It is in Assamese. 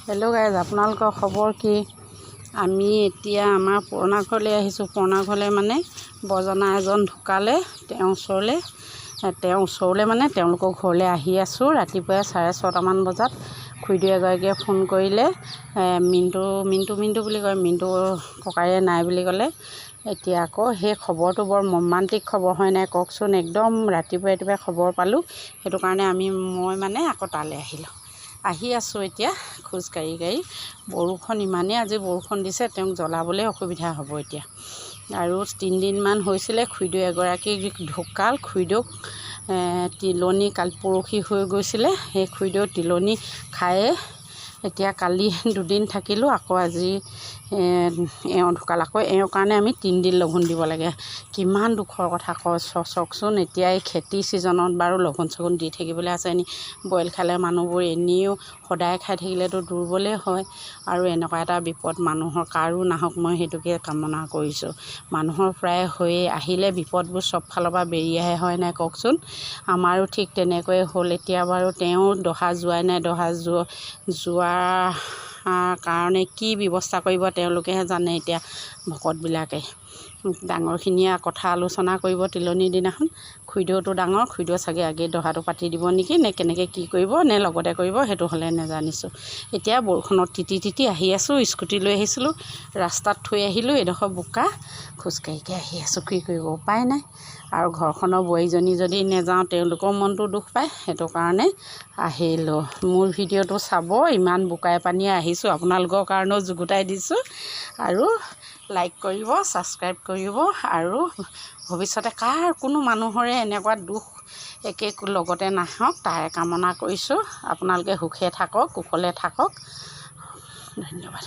হেল্ল' গাইজ, আপোনালোকৰ খবৰ কি? আমি এতিয়া আমাৰ পুৰণা ঘৰলৈ আহিছোঁ। পুৰণা ঘৰলৈ মানে বৰজনা এজন ঢুকালে, তেওঁৰ ওচৰলৈ মানে তেওঁলোকৰ ঘৰলৈ আহি আছোঁ। ৰাতিপুৱাই 6:30মান বজাত খুৰীদেউ এগৰাকীয়ে ফোন কৰিলে, মিণ্টু বুলি কয়, মিণ্টু ককায়ে নাই বুলি ক'লে। এতিয়া আকৌ সেই খবৰটো বৰ মৰ্মান্তিক খবৰ হয় নাই কওকচোন। একদম ৰাতিপুৱাই খবৰ পালোঁ, সেইটো কাৰণে মই মানে আকৌ তালৈ আহি আছোঁ এতিয়া খোজকাঢ়ি। বৰষুণ ইমানেই আজি বৰষুণ দিছে, তেওঁক জ্বলাবলৈ অসুবিধা হ'ব এতিয়া। আৰু 3 দিনমান হৈছিলে খুৰীদেউ এগৰাকী ঢুকাল। খুৰীদেউক তিলনী পৰহি হৈ গৈছিলে। সেই খুৰীদেউ তিলনী খায়ে এতিয়া কালি 2 দিন থাকিলোঁ, আকৌ আজি এওঁ ঢুকাল। আকৌ এওঁৰ কাৰণে আমি 3 দিন লঘোণ দিব লাগে। কিমান দুখৰ কথা চাওকচোন। এতিয়া এই খেতি ছিজনত বাৰু লঘোণ চঘোণ দি থাকিবলৈ আছে নি? বইল খালে মানুহবোৰ এনেও সদায় খাই থাকিলেতো দুৰ্বলেই হয়। আৰু এনেকুৱা এটা বিপদ মানুহৰ কাৰো নাহক, মই সেইটোকে কামনা কৰিছোঁ। মানুহৰ প্ৰায় হৈয়ে আহিলে বিপদবোৰ চব ফালৰ পৰা বেৰি আহে হয় নাই কওকচোন। আমাৰো ঠিক তেনেকৈয়ে হ'ল। এতিয়া বাৰু তেওঁ দহা যোৱাই নাই। দহা যোৱাৰ কাৰণে কি ব্যৱস্থা কৰিব তেওঁলোকেহে জানে। এতিয়া ভকতবিলাকে ডাঙৰখিনিয়ে কথা আলোচনা কৰিব তিলনীৰ দিনাখন। খুৰীদেউটো ডাঙৰ, খুৰীদেউ চাগে আগেই দহাটো পাতি দিব নেকি, নে কেনেকৈ কি কৰিব, নে লগতে কৰিব, সেইটো হ'লে নেজানিছোঁ। এতিয়া বৰষুণত তিতি আহি আছোঁ। স্কুটি লৈ আহিছিলোঁ, ৰাস্তাত থৈ আহিলোঁ। এডোখৰ বোকা, খোজকাঢ়ি আহি আছোঁ। কি কৰিব, উপায় নাই। আৰু ঘৰখনৰ বোৱাৰীজনী যদি নেযাওঁ তেওঁলোকৰ মনটো দুখ পায়, সেইটো কাৰণে আহিলোঁ। মোৰ ভিডিঅ'টো চাব, ইমান বোকাই পানীয়ে আহিছোঁ, আপোনালোকৰ কাৰণেও যুগুতাই দিছোঁ। আৰু লাইক কৰিব, ছাবস্ক্ৰাইব কৰিব। আৰু ভৱিষ্যতে কোনো মানুহৰে এনেকুৱা দুখ একে লগতে নাহক, তাৰে কামনা কৰিছোঁ। আপোনালোকে সুখে থাকক, কুশলে থাকক। ধন্যবাদ।